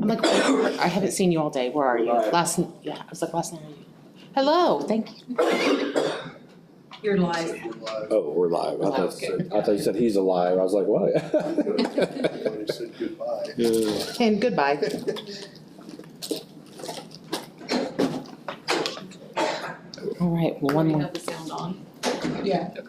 I'm like, I haven't seen you all day. Where are you? Yeah, I was like, last night. Hello, thank you. You're live. Oh, we're live. I thought you said he's alive. I was like, what? When he said goodbye. Yeah. And goodbye. All right, well, one You more. have the sound on? Yeah. Okay.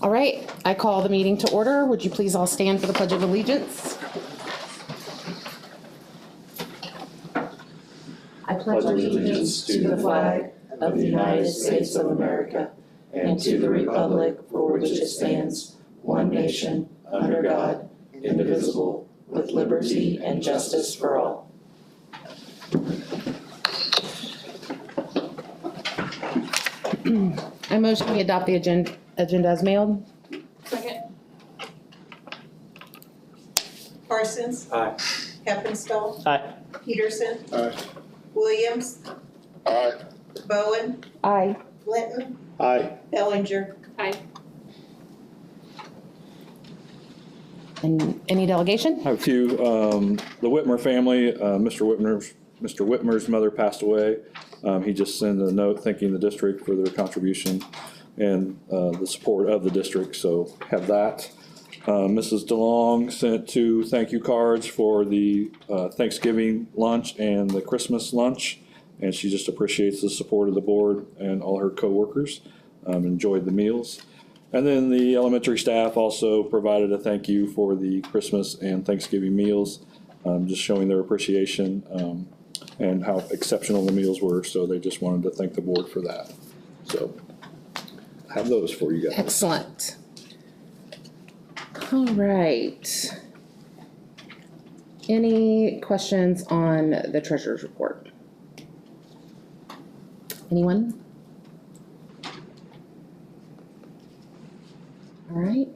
All right, I call the meeting to order. Would you please all stand for the Pledge of Allegiance? I pledge allegiance to the flag of the United States of America and to the republic for which it stands, one nation, under God, indivisible, with liberty and justice for all. I motion we adopt the agenda as mailed. Second. Parsons. Aye. Heppenstall. Aye. Peterson. Aye. Williams. Aye. Bowen. Aye. Linton. Aye. Bellinger. Aye. And any delegation? I have a few, the Whitmer family, Mr. Whitmer's mother passed away. He just sent a note thanking the district for their contribution and the support of the district, so have that. Mrs. DeLong sent 2 thank you cards for the Thanksgiving lunch and the Christmas lunch, and she just appreciates the support of the board and all her coworkers. Enjoyed the meals. And then the elementary staff also provided a thank you for the Christmas and Thanksgiving meals, just showing their appreciation and how exceptional the meals were, so they just wanted to thank the board for that. So I have those for you guys. Excellent. All right. Any questions on the treasurer's report? Anyone? All right.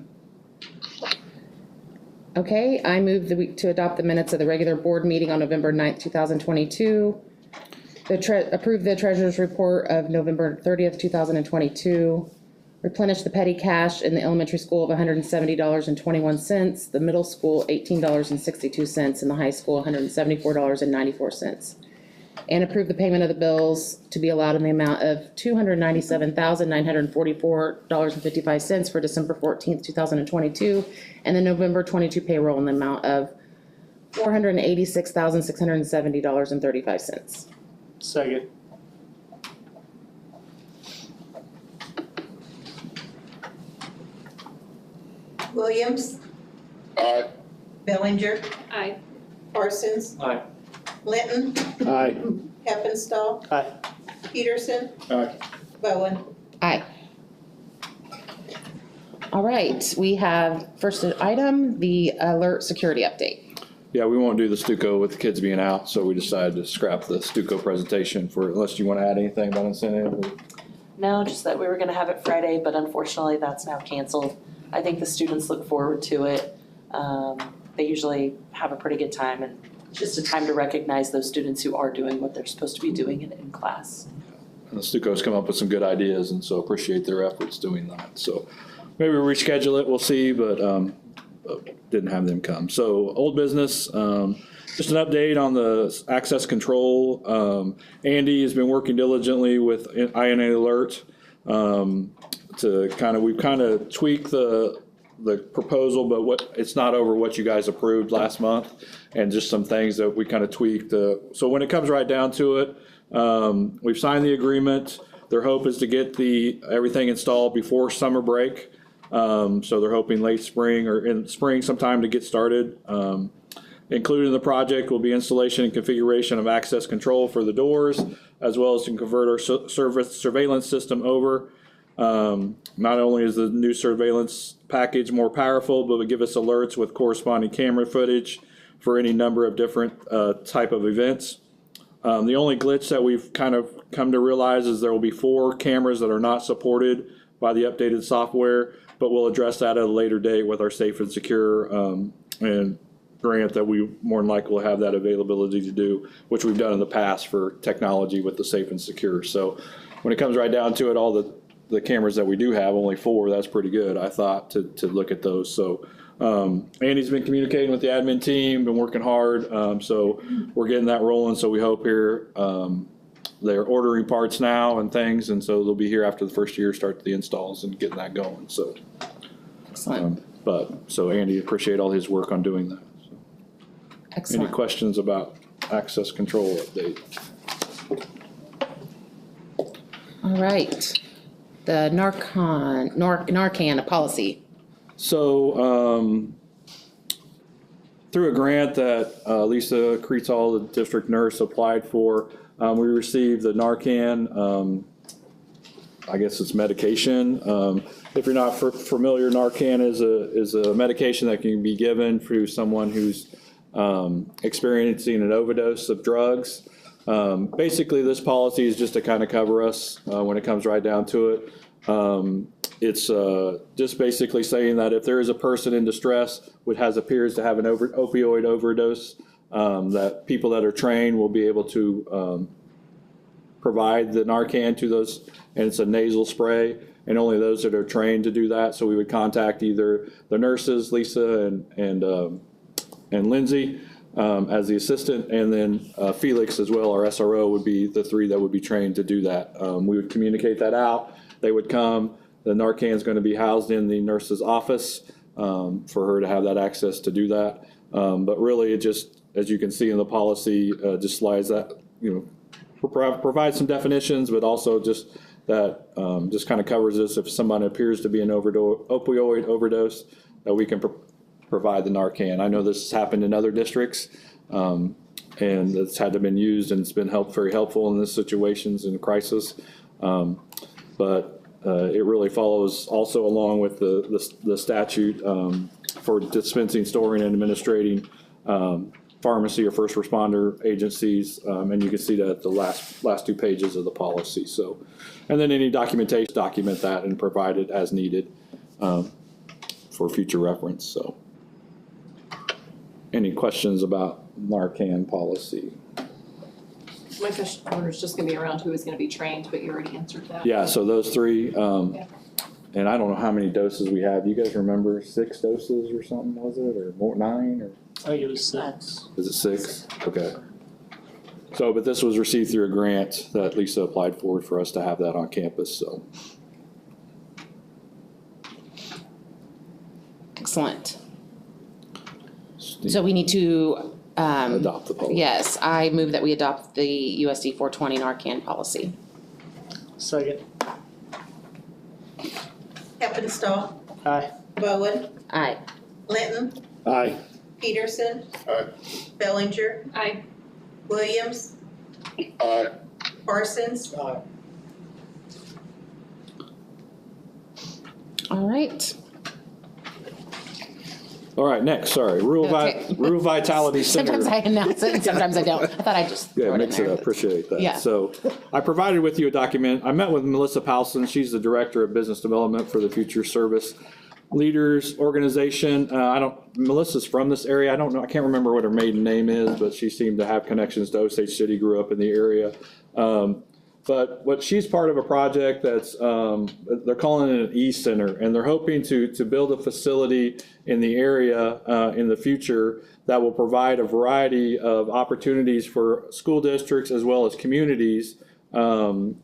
Okay, I move to adopt the minutes of the regular board meeting on November 9th, 2022. Approve the treasurer's report of November 30th, 2022. Replenish the petty cash in the elementary school of $170.21, the middle school $18.62, and the high school $174.94. And approve the payment of the bills to be allowed in the amount of $297,944.55 for December 14th, 2022, and the November 22 payroll in the amount of $486,670.35. Second. Williams. Aye. Bellinger. Aye. Parsons. Aye. Linton. Aye. Heppenstall. Aye. Peterson. Aye. Bowen. Aye. All right, we have first item, the alert security update. Yeah, we won't do the Stuco with the kids being out, so we decided to scrap the Stuco presentation for, unless you want to add anything about incentive. No, just that we were gonna have it Friday, but unfortunately that's now canceled. I think the students look forward to it. They usually have a pretty good time, and it's just a time to recognize those students who are doing what they're supposed to be doing in class. And the Stuco's come up with some good ideas, and so appreciate their efforts doing that. So maybe we'll reschedule it, we'll see, but didn't have them come. So old business, just an update on the access control. Andy has been working diligently with INA Alert to we've kind of tweaked the the proposal, but it's not over what you guys approved last month, and just some things that we kind of tweaked. So when it comes right down to it, we've signed the agreement. Their hope is to get everything installed before summer break. So they're hoping late spring or in spring sometime to get started. Included in the project will be installation and configuration of access control for the doors, as well as to convert our surveillance system over. Not only is the new surveillance package more powerful, but will give us alerts with corresponding camera footage for any number of different type of events. The only glitch that we've kind of come to realize is there will be 4 cameras that are not supported by the updated software, but we'll address that at a later date with our safe and secure and grant that we more than likely will have that availability to do, which we've done in the past for technology with the safe and secure. So when it comes right down to it, all the cameras that we do have, only 4, that's pretty good, I thought, to look at those. So Andy's been communicating with the admin team, been working hard, so we're getting that rolling. So we hope here, they're ordering parts now and things, and so they'll be here after the first year, start the installs and getting that going, so. Excellent, So Andy, appreciate all his work on doing that. So. Any excellent. questions about access control update? All right, the Narcan policy. So, through a grant that Lisa Creetall, the district nurse, applied for, we received the Narcan, I guess it's medication. If you're not familiar, Narcan is a medication that can be given for someone who's experiencing an overdose of drugs. Basically, this policy is just to kind of cover us when it comes right down to it. It's just basically saying that if there is a person in distress which appears to have an opioid overdose, that people that are trained will be able to provide the Narcan to those, and it's a nasal spray, and only those that are trained to do that. So we would contact either the nurses, Lisa and Lindsay, as the assistant, and then Felix as well, our SRO, would be the 3 that would be trained to do that. We would communicate that out. They would come. The Narcan is going to be housed in the nurse's office for her to have that access to do that. But really, it just, as you can see in the policy, just slides that, provide some definitions, but also just that just kind of covers this. If somebody appears to be an opioid overdose, that we can provide the Narcan. I know this has happened in other districts, and it's had to been used, and it's been very helpful in these situations in crisis. But it really follows also along with the statute for dispensing, storing, and administrating pharmacy or first responder agencies, and you can see that at the last 2 pages of the policy. So, and then any documentation, document that and provide it as needed for future reference. So, any questions about Narcan policy? My question was just gonna be around who is gonna be trained, but you already answered that. Yeah, so those 3, and I don't know how many doses we have. You guys remember 6 doses or something, was it, or more, 9, or? I think it was 6. Is it 6? Okay. So, but this was received through a grant that Lisa applied for us to have that on campus, so. Excellent. So we need to, Adopt the policy. yes, I move that we adopt the USD 420 Narcan policy. Second. Heppenstall, Aye. Bowen, Aye. Linton, Aye. Peterson, Aye. Bellinger, Aye. Williams, Aye. Parsons, Aye. All right. All right, next, sorry, Rural Okay. Vitality Center. Sometimes I announce it and sometimes I don't. I thought I'd just Yeah, throw it in mix it there. up, appreciate that. Yeah. So I provided with you a document. I met with Melissa Powelson. She's the Director of Business Development for the Future Service Leaders Organization. Melissa's from this area. I don't know, I can't remember what her maiden name is, but she seemed to have connections to Osage City, grew up in the area. But what she's part of a project that's, they're calling it an e-center, and they're hoping to build a facility in the area in the future that will provide a variety of opportunities for school districts as well as communities in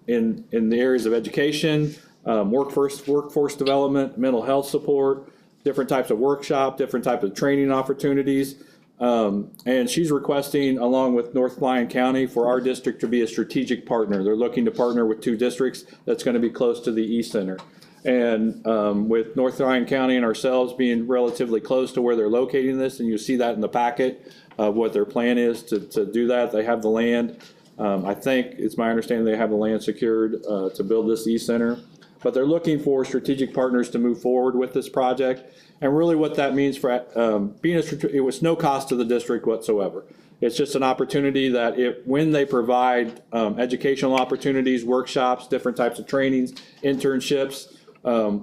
the areas of education, workforce development, mental health support, different types of workshop, different types of training opportunities. And she's requesting, along with North Lyon County, for our district to be a strategic partner. They're looking to partner with 2 districts that's gonna be close to the E-Center. And with North Lyon County and ourselves being relatively close to where they're locating this, and you see that in the packet of what their plan is to do that. They have the land. I think, it's my understanding they have the land secured to build this E-Center. But they're looking for strategic partners to move forward with this project. And really what that means for it was no cost to the district whatsoever. It's just an opportunity that when they provide educational opportunities, workshops, different types of trainings, internships,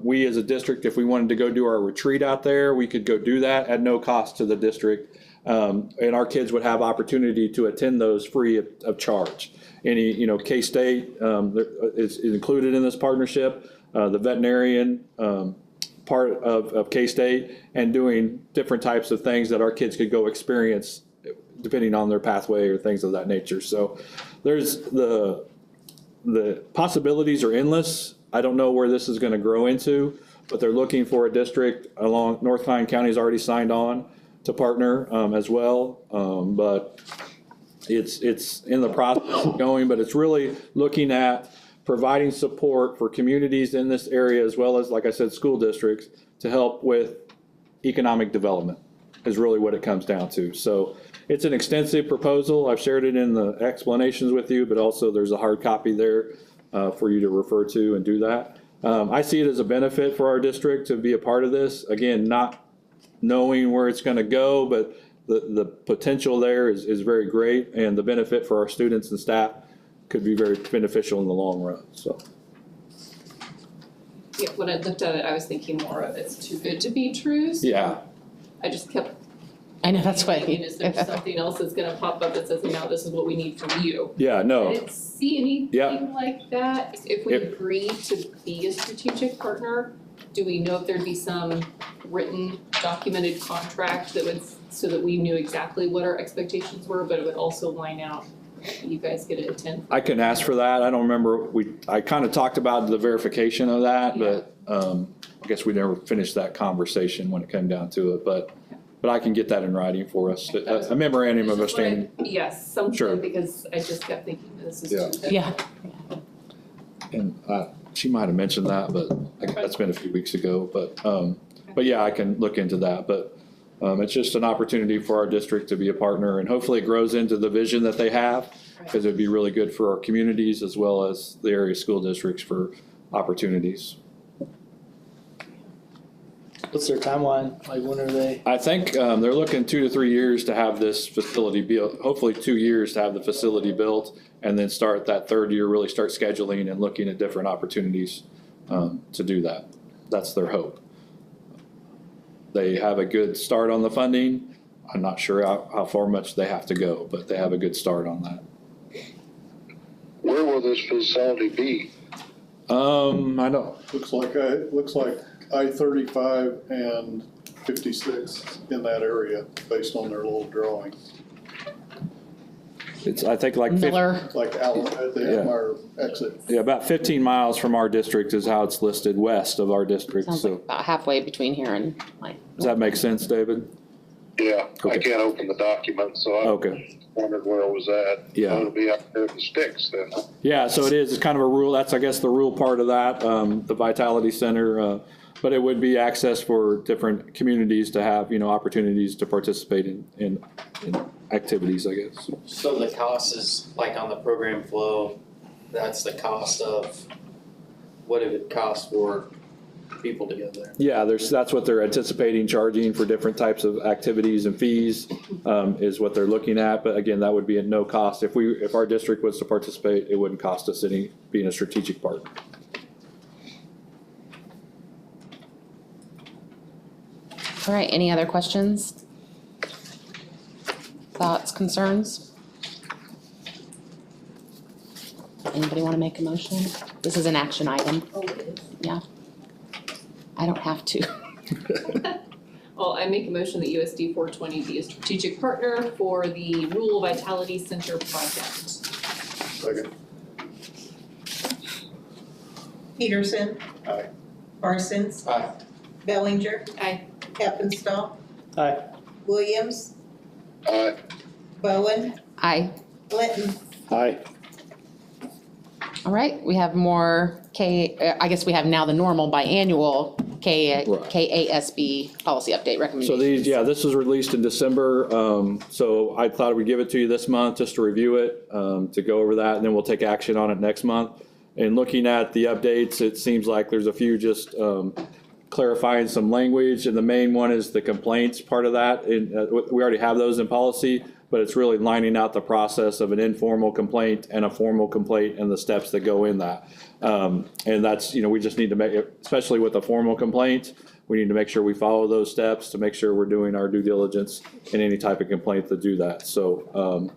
we as a district, if we wanted to go do our retreat out there, we could go do that at no cost to the district. And our kids would have opportunity to attend those free of charge. Any, K-State is included in this partnership, the veterinarian part of K-State, and doing different types of things that our kids could go experience depending on their pathway or things of that nature. So there's the possibilities are endless. I don't know where this is going to grow into, but they're looking for a district along North Lyon County has already signed on to partner as well. But it's in the process of going, but it's really looking at providing support for communities in this area as well as, like I said, school districts to help with economic development is really what it comes down to. So it's an extensive proposal. I've shared it in the explanations with you, but also there's a hard copy there for you to refer to and do that. I see it as a benefit for our district to be a part of this. Again, not knowing where it's going to go, but the potential there is very great, and the benefit for our students and staff could be very beneficial in the long run, so. Yeah, when I looked at it, I was thinking more of it's too good to be true. So Yeah, I just kept I know, that's why. thinking, is there something else that's gonna pop up that says, now this is what we need from you? yeah, I no, didn't see anything like that. If we If- agree to be a strategic partner, do we know if there'd be some written documented contract that would, so that we knew exactly what our expectations were, but it would also line out, you guys get to attend? I can ask for that. I don't remember, I kind of talked about the verification of that, but I guess we never finished that conversation when it came down to it, but I can get that in writing for us, a memorandum of It's just what I- understanding. Yes, Sure. something, because I just kept thinking this is Yeah. too good. Yeah, And she might have mentioned that, but that's been a few weeks ago, but yeah, I can look into that, but it's just an opportunity for our district to be a partner, and hopefully it grows into the vision that they have, because it'd be really good for our communities as well as the area school districts for opportunities. What's their timeline? Like, when are they? I think they're looking 2 to 3 years to have this facility built, hopefully 2 years to have the facility built, and then start that 3rd year, really start scheduling and looking at different opportunities to do that. That's their hope. They have a good start on the funding. I'm not sure how far much they have to go, but they have a good start on that. Where will this facility be? I don't, Looks like I-35 and 56 in that area, based on their little drawing. it's, I think like 50, Miller, Like Allen at the Yeah. Elmire exit. yeah, about 15 miles from our district is how it's listed west of our district, sounds like so, about halfway between here and like. does that make sense, David? Yeah, I Okay. can't open the document, so I Okay. wondered where it was at. Yeah. It'll be up there at the sticks then. Yeah, so it is, it's kind of a rule, that's, I guess, the rule part of that, the Vitality Center, but it would be access for different communities to have, opportunities to participate in activities, I guess. So the cost is like on the program flow, that's the cost of what it would cost for people to go there. Yeah, that's what they're anticipating charging for different types of activities and fees, is what they're looking at, but again, that would be at no cost. If our district was to participate, it wouldn't cost us any, being a strategic partner. All right, any other questions? Thoughts, concerns? Anybody want to make a motion? This is an action item. Oh, it is. Yeah. I don't have to. Well, I make a motion that USD 420 be a strategic partner for the Rural Vitality Center project. Second. Peterson. Aye. Parsons. Aye. Bellinger. Aye. Heppenstall. Aye. Williams. Aye. Bowen. Aye. Linton. Aye. All right, we have more I guess we have now the normal biannual KASB policy update So recommendations. these, yeah, this was released in December, so I thought we'd give it to you this month just to review it, to go over that, and then we'll take action on it next month. And looking at the updates, it seems like there's a few just clarifying some language, and the main one is the complaints part of that. And we already have those in policy, but it's really lining out the process of an informal complaint and a formal complaint and the steps that go in that. And that's, we just need to make it, especially with a formal complaint, we need to make sure we follow those steps to make sure we're doing our due diligence in any type of complaint to do that. So,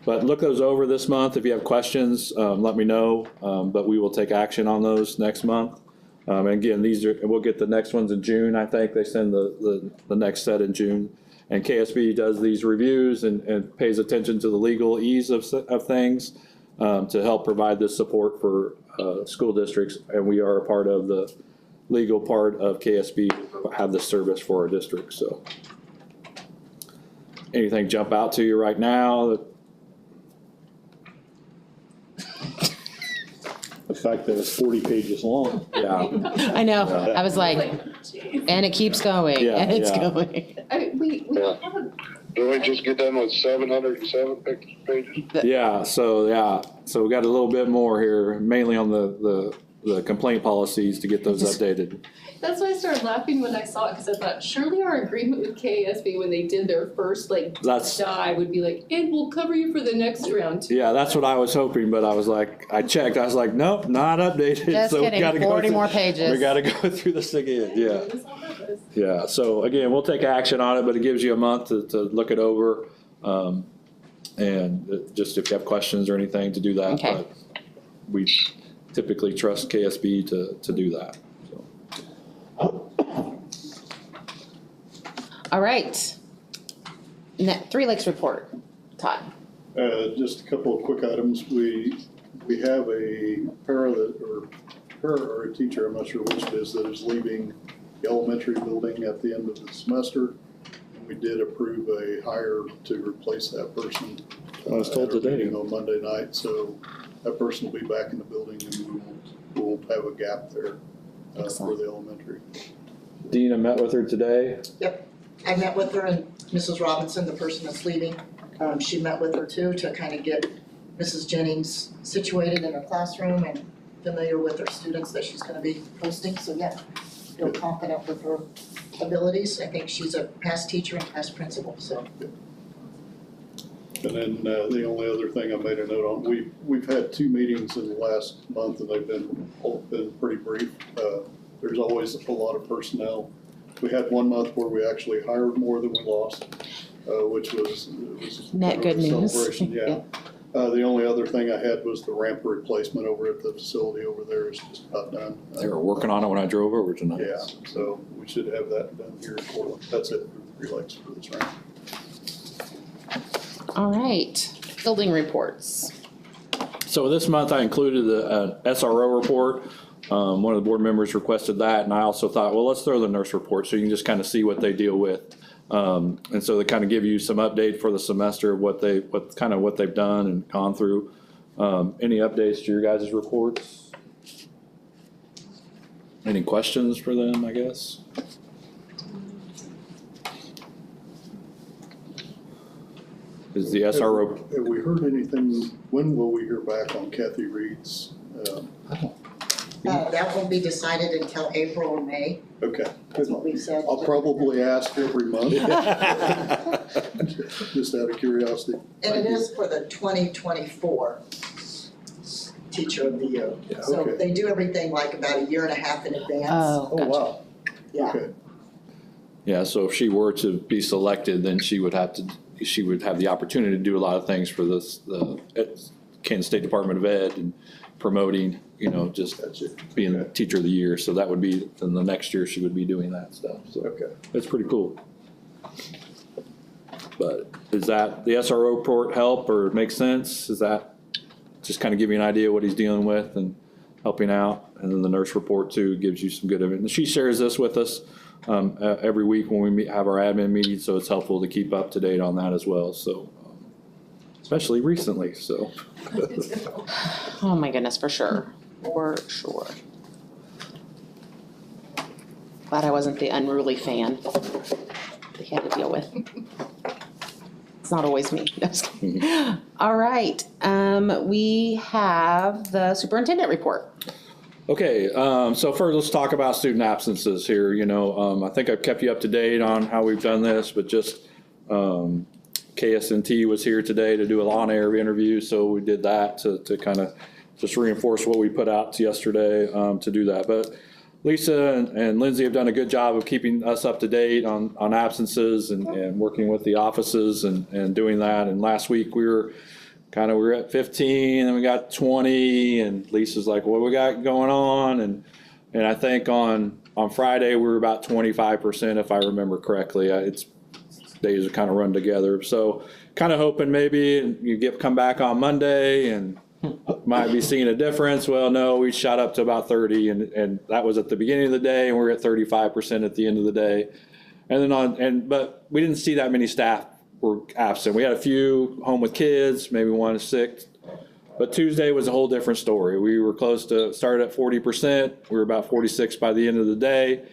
but look those over this month. If you have questions, let me know, but we will take action on those next month. And again, we'll get the next ones in June. I think they send the next set in June. And KSB does these reviews and pays attention to the legalese of things to help provide this support for school districts. And we are a part of the legal part of KSB to have this service for our district. So anything jump out to you right now? The fact that it's 40 pages long. Yeah. I know, I was like, and it keeps going, Yeah, and it's yeah. going. We Yeah. have a, Did we just get done with 707 pages? Yeah, so we got a little bit more here, mainly on the complaint policies to get those updated. that's why I started laughing when I saw it, because I thought surely our agreement with KSB when they did their first That's, dive would be like, and we'll cover you for the next round too. yeah, that's what I was hoping, but I was like, I checked, I was like, nope, not updated. Just So we kidding, gotta go 40 through- more pages. We gotta go through this again, yeah. Doing this on purpose. Yeah, so again, we'll take action on it, but it gives you a month to look it over. And just if you have questions or anything to do that, Okay. but we typically trust KSB to do that, so. All right. Three Lakes report, Todd. Just a couple of quick items. We have a or a teacher, I'm not sure which it is, that is leaving the elementary building at the end of the semester. And we did approve a hire to replace that person. I was told at our today. meeting on Monday night, so that person will be back in the building and we won't have a gap there for Excellent. the elementary. Dina met with her today. I met with her and Mrs. Robinson, the person that's leaving, she met with her too to kind of get Mrs. Jennings situated in her classroom and familiar with her students that she's gonna be hosting, so yeah, feel confident with her abilities. I think she's a past teacher and past principal, so. And then the only other thing I made a note on, we've had 2 meetings in the last month and they've been pretty brief. There's always a lot of personnel. We had 1 month where we actually hired more than we lost, which was Net good kind of a news. celebration, yeah. The only other thing I had was the ramp replacement over at the facility over there is just about done. They were working on it when I drove over tonight. Yeah, so we should have that done here in Portland. That's it for 3 Lakes for this round. All right, building reports. So this month I included the SRO report. One of the board members requested that, and I also thought, well, let's throw the nurse report so you can just kind of see what they deal with. And so they kind of give you some update for the semester of what they've done and gone through. Any updates to your guys' reports? Any questions for them, I guess? Is the SRO, Have we heard anything, when will we hear back on Kathy Reed's? That won't be decided until April or May, Okay, that's what we've said. I'll probably ask every month. Just out of curiosity. And it is for the 2024 Teacher of the Year. Yeah, So okay. they do everything like about a year and a half in advance. Oh, Oh, gotcha. wow, Yeah. okay. yeah, so if she were to be selected, then she would have the opportunity to do a lot of things for the Kansas State Department of Ed and promoting, just That's it. being Okay. teacher of the year. So that would be, then the next year she would be doing that stuff. So Okay. it's pretty cool. But is that, the SRO report help or make sense? Is that just kind of give you an idea what he's dealing with? And helping out. And then the nurse report too gives you some good of it. And she shares this with us every week when we have our admin meeting, so it's helpful to keep up to date on that as well. So, especially recently, so. Oh my goodness, for sure, for sure. Glad I wasn't the unruly fan that he had to deal with. It's not always me. No, just kidding. All right, we have the superintendent report. Okay, so first let's talk about student absences here. You know, I think I've kept you up to date on how we've done this, but just KSNT was here today to do a on-air interview, so we did that to kind of just reinforce what we put out yesterday to do that. But Lisa and Lindsay have done a good job of keeping us up to date on absences and working with the offices and doing that. And last week we were at 15 and we got 20 and Lisa's like, what we got going on? And I think on Friday we were about 25% if I remember correctly. It's days are kind of run together. So kind of hoping maybe you come back on Monday and might be seeing a difference. Well, no, we shot up to about 30 and that was at the beginning of the day and we're at 35% at the end of the day. And then but we didn't see that many staff were absent. We had a few home with kids, maybe one sick. But Tuesday was a whole different story. We were started at 40%. We were about 46 by the end of the day.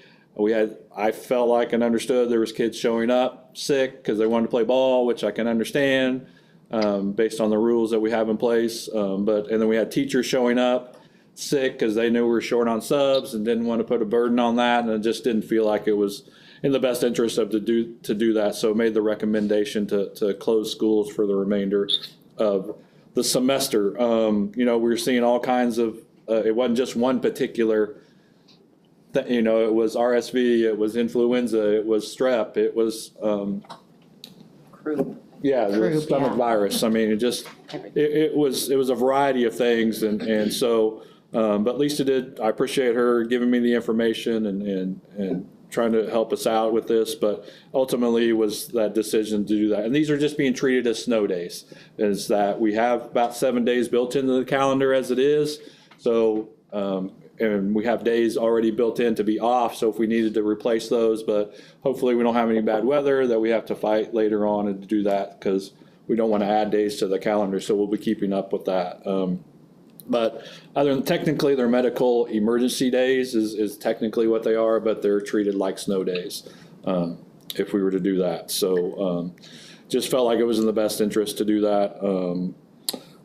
I felt like and understood there was kids showing up sick because they wanted to play ball, which I can understand based on the rules that we have in place. And then we had teachers showing up sick because they knew we were short on subs and didn't want to put a burden on that. And it just didn't feel like it was in the best interest to do that. So made the recommendation to close schools for the remainder of the semester. We were seeing all kinds of, it wasn't just one particular it was RSV, it was influenza, it was strep, it was Croup. the stomach virus. I mean, it was a variety of things, and so. But Lisa I appreciate her giving me the information and trying to help us out with this. But ultimately, was that decision to do that. And these are just being treated as snow days. Is that we have about 7 days built into the calendar as it is. So. And we have days already built in to be off, so if we needed to replace those, but hopefully we don't have any bad weather that we have to fight later on and to do that because we don't want to add days to the calendar, so we'll be keeping up with that. But other than technically their medical emergency days is technically what they are, but they're treated like snow days if we were to do that. So just felt like it was in the best interest to do that.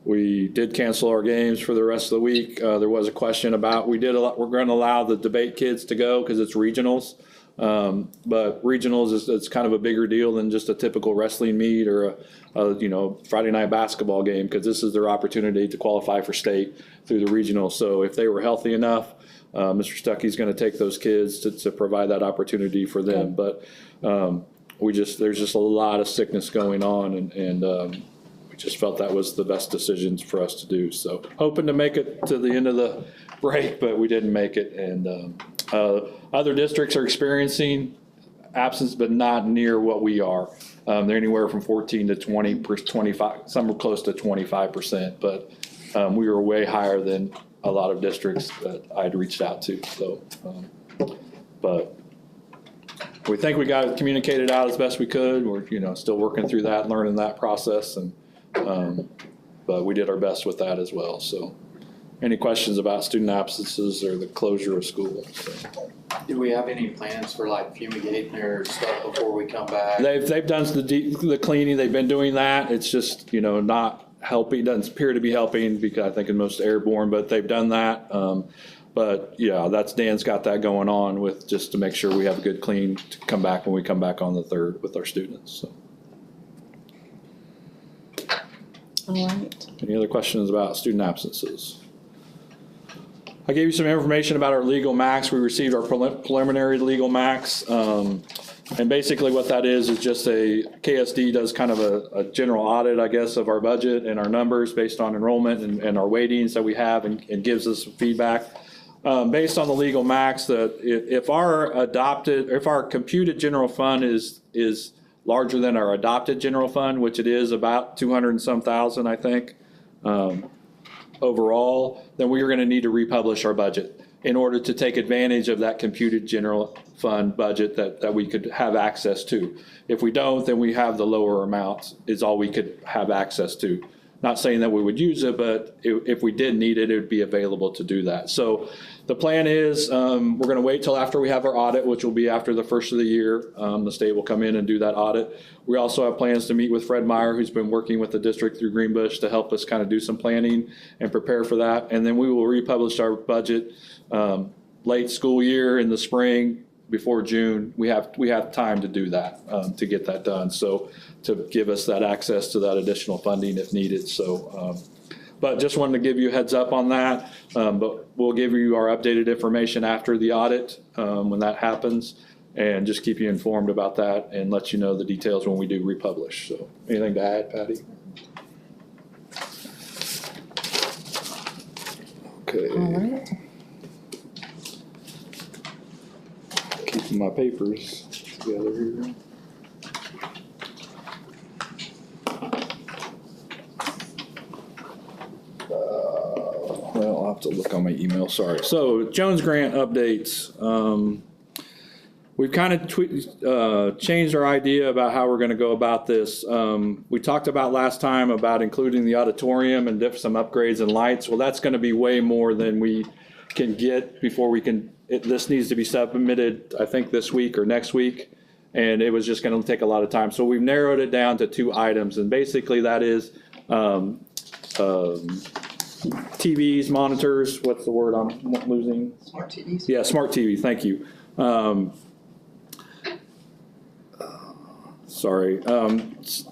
We did cancel our games for the rest of the week. There was a question about, we're going to allow the debate kids to go because it's regionals. But regionals it's kind of a bigger deal than just a typical wrestling meet or a Friday night basketball game, because this is their opportunity to qualify for state through the regional. So if they were healthy enough, Mr. Stuckey's going to take those kids to provide that opportunity for them. But there's just a lot of sickness going on and just felt that was the best decision for us to do. So hoping to make it to the end of the break, but we didn't make it. And other districts are experiencing absence, but not near what we are. They're anywhere from 14 to 20, 25, some are close to 25%, but we were way higher than a lot of districts that I'd reached out to. So, but we think we got it communicated out as best we could. We're still working through that, learning that process, and but we did our best with that as well. So any questions about student absences or the closure of school? So. Do we have any plans for like fumigating or stuff before we come back? They've done the cleaning. They've been doing that. It's just not helping. Doesn't appear to be helping because I think in most airborne, but they've done that. But yeah, Dan's got that going on with just to make sure we have a good clean to come back when we come back on the 3rd with our students. So. All right. Any other questions about student absences? I gave you some information about our legal max. We received our preliminary legal max. And basically what that is just KSD does kind of a general audit, I guess, of our budget and our numbers based on enrollment and our weightings that we have and gives us feedback. Based on the legal max, that if our computed general fund is larger than our adopted general fund, which it is about 200 and some thousand, I think. overall, then we are gonna need to republish our budget in order to take advantage of that computed general fund budget that we could have access to. If we don't, then we have the lower amount is all we could have access to. Not saying that we would use it, but if we did need it, it would be available to do that. So the plan is, we're gonna wait till after we have our audit, which will be after the first of the year. The state will come in and do that audit. We also have plans to meet with Fred Meyer, who's been working with the district through Greenbush to help us kind of do some planning and prepare for that. And then we will republish our budget, late school year in the spring, before June. We have time to do that, to get that done. So to give us that access to that additional funding if needed. So, but just wanted to give you a heads up on that. But we'll give you our updated information after the audit, when that happens, and just keep you informed about that and let you know the details when we do republish. So anything to add, Patty? Okay. All right. Keeping my papers together here. Well, I'll have to look on my email, sorry. So Jones Grant updates. We've kind of changed our idea about how we're gonna go about this. We talked about last time about including the auditorium and some upgrades and lights. Well, that's gonna be way more than we can get before we can, this needs to be submitted, I think this week or next week. And it was just gonna take a lot of time. So we've narrowed it down to 2 items, and basically that is, TVs, monitors, what's the word I'm losing? Smart TVs. Yeah, smart TV, thank you.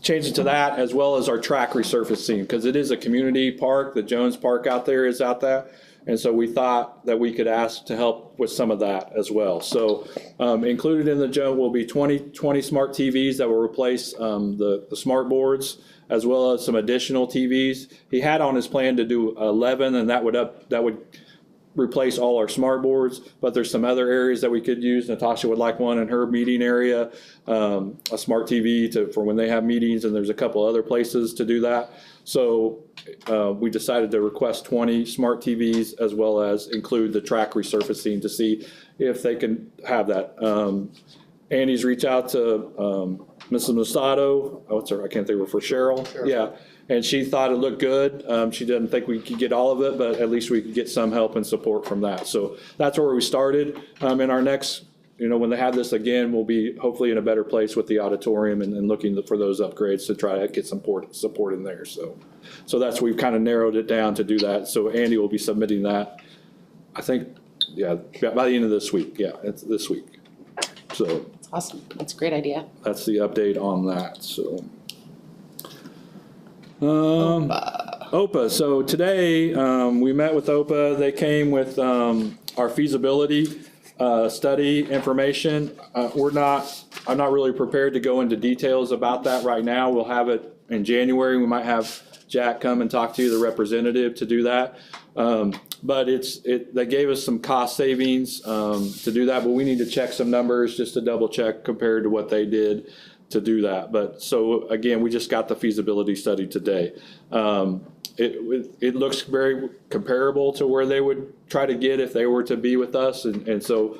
Change it to that, as well as our track resurfacing, because it is a community park. The Jones Park out there is out there. And so we thought that we could ask to help with some of that as well. So included in the Jones will be 20 smart TVs that will replace the smart boards, as well as some additional TVs. He had on his plan to do 11, and that would replace all our smart boards, but there's some other areas that we could use. Natasha would like one in her meeting area, a smart TV for when they have meetings, and there's a couple other places to do that. So we decided to request 20 smart TVs, as well as include the track resurfacing to see if they can have that. Andy's reached out to Mrs. Masato, I can't think of her, for Cheryl. Yeah, and she thought it looked good. She didn't think we could get all of it, but at least we could get some help and support from that. So that's where we started. In our next, when they have this again, we'll be hopefully in a better place with the auditorium and looking for those upgrades to try to get some support in there. So that's, we've kind of narrowed it down to do that. So Andy will be submitting that, I think, yeah, by the end of this week. Yeah, it's this week. So Awesome, that's a great idea. that's the update on that, so. OPA, so today, we met with OPA. They came with, our feasibility, study information. I'm not really prepared to go into details about that right now. We'll have it in January. We might have Jack come and talk to you, the representative, to do that. But they gave us some cost savings to do that, but we need to check some numbers just to double check compared to what they did to do that. But so again, we just got the feasibility study today. It looks very comparable to where they would try to get if they were to be with us, and so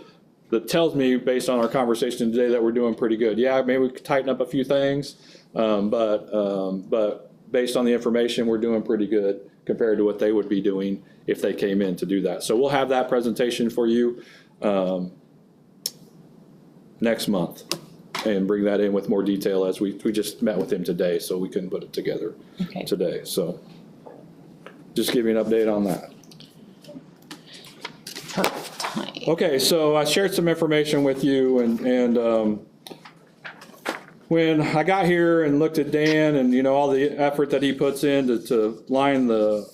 that tells me, based on our conversation today, that we're doing pretty good. Yeah, maybe we could tighten up a few things, but based on the information, we're doing pretty good compared to what they would be doing if they came in to do that. So we'll have that presentation for you next month, and bring that in with more detail, as we just met with him today, so we couldn't put it together today. So just give you an update on that. Perfect. Okay, so I shared some information with you, and when I got here and looked at Dan and, all the effort that he puts in to line the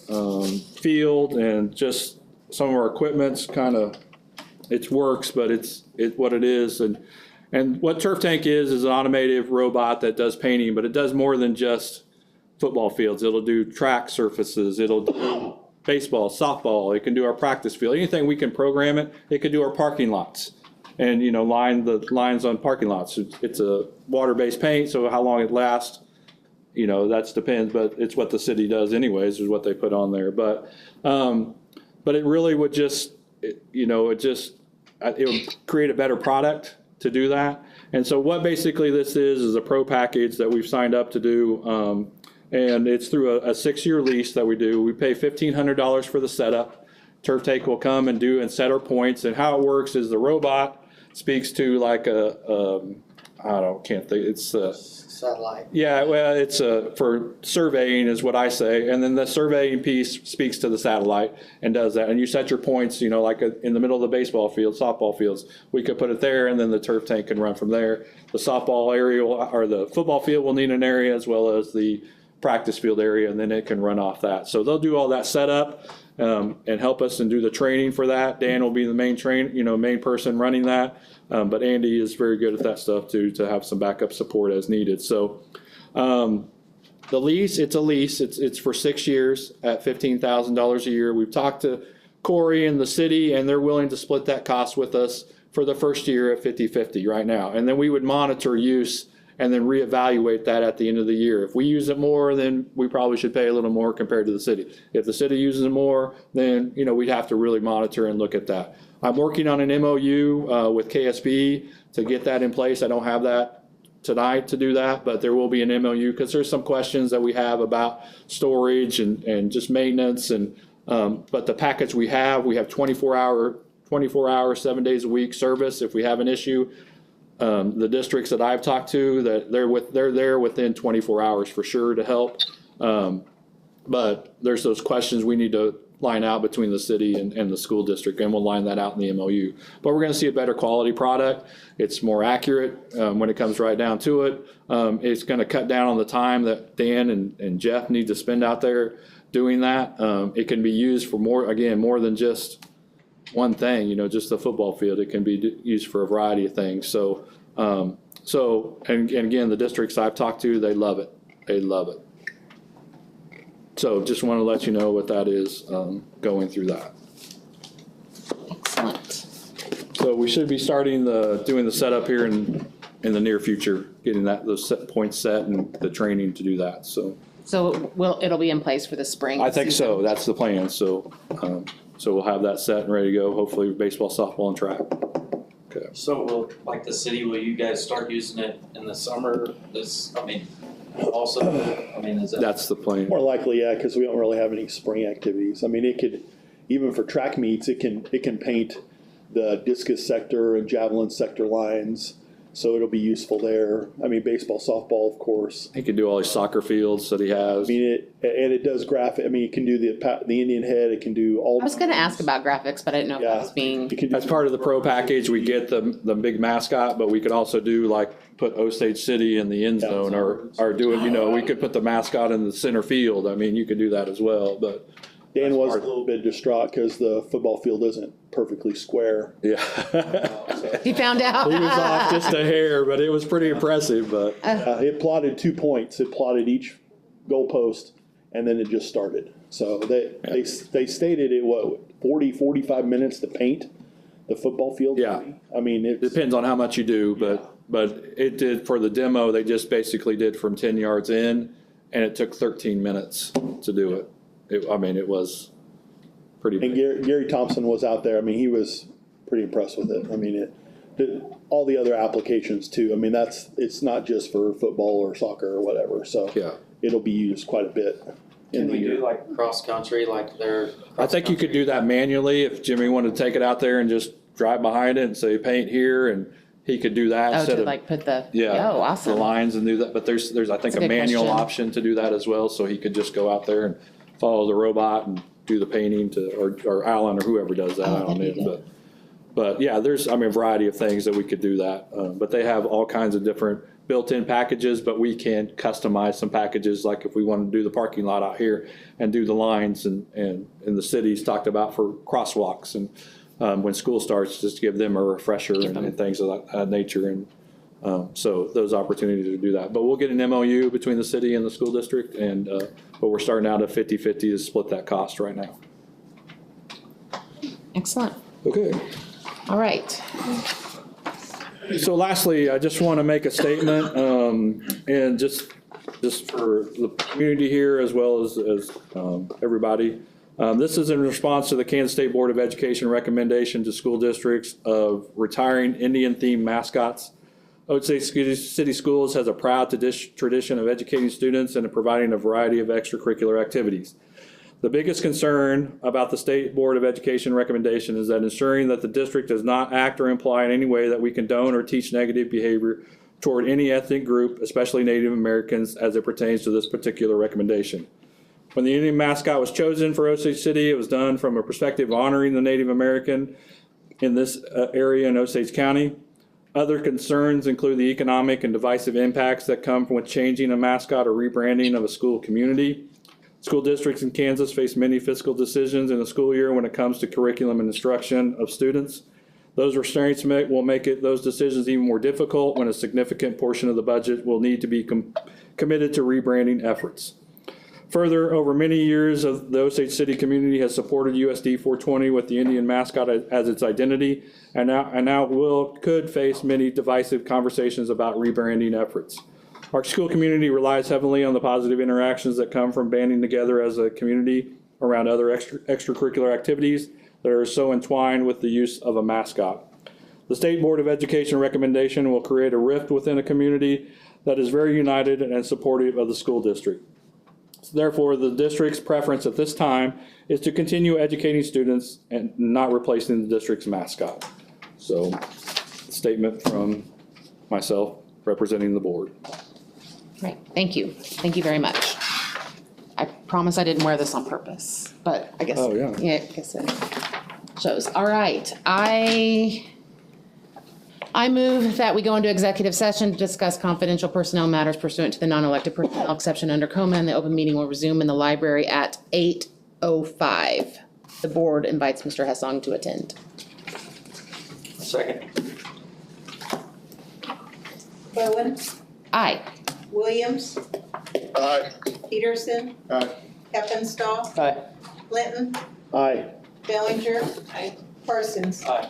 field, and just some of our equipment's kind of, it works, but it's what it is. And what Turf Tank is an automated robot that does painting, but it does more than just football fields. It'll do track surfaces, it'll do baseball, softball, it can do our practice field. Anything we can program it, it could do our parking lots. And, line the lines on parking lots. It's a water-based paint, so how long it lasts, you know, that's depends, but it's what the city does anyways, is what they put on there. But it really would just, it would create a better product to do that. And so what basically this is a pro package that we've signed up to do. And it's through a 6-year lease that we do. We pay $1,500 for the setup. Turf Take will come and do and set our points. And how it works is the robot speaks to like it's Satellite. yeah, well, it's for surveying is what I say, and then the surveying piece speaks to the satellite and does that. And you set your points, like in the middle of the baseball field, softball fields. We could put it there, and then the turf tank can run from there. The softball area or the football field will need an area as well as the practice field area, and then it can run off that. So they'll do all that setup and help us and do the training for that. Dan will be the main main person running that. But Andy is very good at that stuff too, to have some backup support as needed. So the lease, it's a lease. It's for 6 years at $15,000 a year. We've talked to Corey and the city, and they're willing to split that cost with us for the first year at 50-50 right now. And then we would monitor use and then reevaluate that at the end of the year. If we use it more, then we probably should pay a little more compared to the city. If the city uses it more, then we'd have to really monitor and look at that. I'm working on an MOU with KSB to get that in place. I don't have that tonight to do that, but there will be an MOU because there's some questions that we have about storage and just maintenance. But the package we have 24 hour, 7 days a week service. If we have an issue, the districts that I've talked to, that they're there within 24 hours for sure to help. But there's those questions we need to line out between the city and the school district, and we'll line that out in the MOU. But we're going to see a better quality product. It's more accurate when it comes right down to it. It's going to cut down on the time that Dan and Jeff need to spend out there doing that. It can be used for more than just one thing, just the football field. It can be used for a variety of things. So and again, the districts I've talked to, they love it. They love it. So just want to let you know what that is going through that. Excellent. So we should be starting doing the setup here in the near future, getting those set points set and the training to do that. So It'll be in place for the spring I think season. so. That's the plan. So we'll have that set and ready to go. Hopefully with baseball, softball, and track. Okay. So will you guys start using it in the summer? Is that? That's the plan. More likely, yeah, because we don't really have any spring activities. I mean, it could, even for track meets, it can paint the discus sector and javelin sector lines, so it'll be useful there. I mean, baseball, softball, of course. He can do all his soccer fields that he has. I mean, it does graphic. I mean, it can do the Indian head. It can do all. I was going to ask about graphics, but I didn't know if that was being. It can do As part of the pro package, we get the big mascot, but we could also do put Osage City in the end zone or do it, we could put the mascot in the center field. I mean, you could do that as well, but. Dan was a little bit distraught because the football field isn't perfectly square. Yeah. He found out. He was off just a hair, but it was pretty impressive, but. It plotted 2 points. It plotted each goalpost, and then it just started. So they stated 45 minutes to paint the football field. Yeah. I mean, it Depends on how much you do, but it did, for the demo, they just basically did from 10 yards in, and it took 13 minutes to do it. It was pretty And big. Gary Thompson was out there. I mean, he was pretty impressed with it. I mean, all the other applications too. I mean, it's not just for football or soccer or whatever. So Yeah. it'll be used quite a bit. Can we do cross country I think you could do that manually if Jimmy wanted to take it out there and just drive behind it and say paint here, and he could do that Oh, instead to of. put the. Yeah, Oh, awesome. the lines and do that, but there's I think That's a a good manual question. option to do that as well, so he could just go out there and follow the robot and do the painting or Alan or whoever does that, I don't that'd be know, but yeah, there's, a variety of things that we could do that, but they have all kinds of different built-in packages, but we can customize some packages, like if we want to do the parking lot out here and do the lines and the city's talked about for crosswalks and when school starts, just to give them a refresher and things of that nature, and so those opportunities to do that. But we'll get an MOU between the city and the school district, and but we're starting out at 50-50 to split that cost right now. Excellent. Okay. All right. So lastly, I just want to make a statement, and just just for the community here as well as everybody. This is in response to the Kansas State Board of Education recommendation to school districts of retiring Indian-themed mascots. Osage City Schools has a proud tradition of educating students and providing a variety of extracurricular activities. The biggest concern about the State Board of Education recommendation is that ensuring that the district does not act or imply in any way that we condone or teach negative behavior toward any ethnic group, especially Native Americans, as it pertains to this particular recommendation. When the Indian mascot was chosen for Osage City, it was done from a perspective of honoring the Native American in this area in Osage County. Other concerns include the economic and divisive impacts that come from changing a mascot or rebranding of a school community. School districts in Kansas face many fiscal decisions in the school year when it comes to curriculum and instruction of students. Those restraints will make those decisions even more difficult when a significant portion of the budget will need to be committed to rebranding efforts. Further, over many years, the Osage City community has supported USD 420 with the Indian mascot as its identity, and now could face many divisive conversations about rebranding efforts. Our school community relies heavily on the positive interactions that come from banding together as a community around other extracurricular activities that are so entwined with the use of a mascot. The State Board of Education recommendation will create a rift within a community that is very united and supportive of the school district. So therefore, the district's preference at this time is to continue educating students and not replacing the district's mascot. So, statement from myself representing the board. Great, thank you. Thank you very much. I promise I didn't wear this on purpose, but I guess. Oh, yeah. Yeah, I guess it shows. All right, I move that we go into executive session to discuss confidential personnel matters pursuant to the non-elected personnel exception under COMA, and the open meeting will resume in the library at 8:05. The board invites Mr. Hessong to attend. Second. Bowen, Aye. Williams, Aye. Peterson. Aye. Heppenstall, Aye. Clinton, Aye. Bellinger, Aye. Parsons. Aye.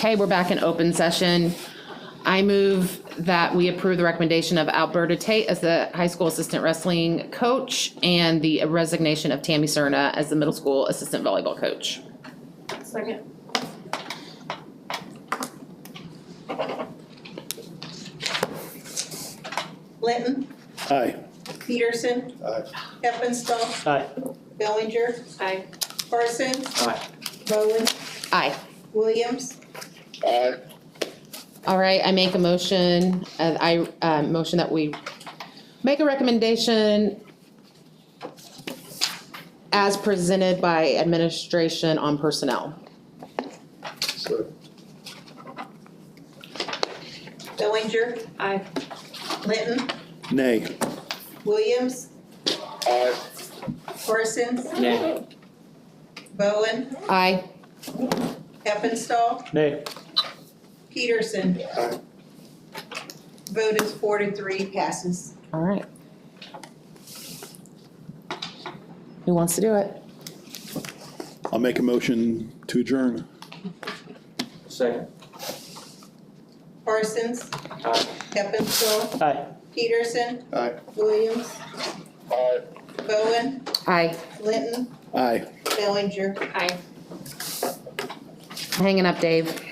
Okay, we're back in open session. I move that we approve the recommendation of Alberta Tate as the high school assistant wrestling coach and the resignation of Tammy Cerna as the middle school assistant volleyball coach. Second. Linton, Aye. Peterson. Aye. Heppenstall, Aye. Bellinger, Aye. Parsons, Aye. Bowen, Aye. Williams. Aye. All right, I make a motion, motion that we make a recommendation as presented by administration on personnel. So, Bellinger, Aye. Linton, Nay. Williams, Aye. Parsons, Nay. Bowen, Aye. Heppenstall, Nay. Peterson. Aye. Vote is 4-3, passes. All right. Who wants to do it? I'll make a motion to adjourn. Second. Parsons, Aye. Heppenstall, Aye. Peterson, aye. Williams, Aye. Bowen, Aye. Linton, Aye. Bellinger. Aye. Hanging up, Dave.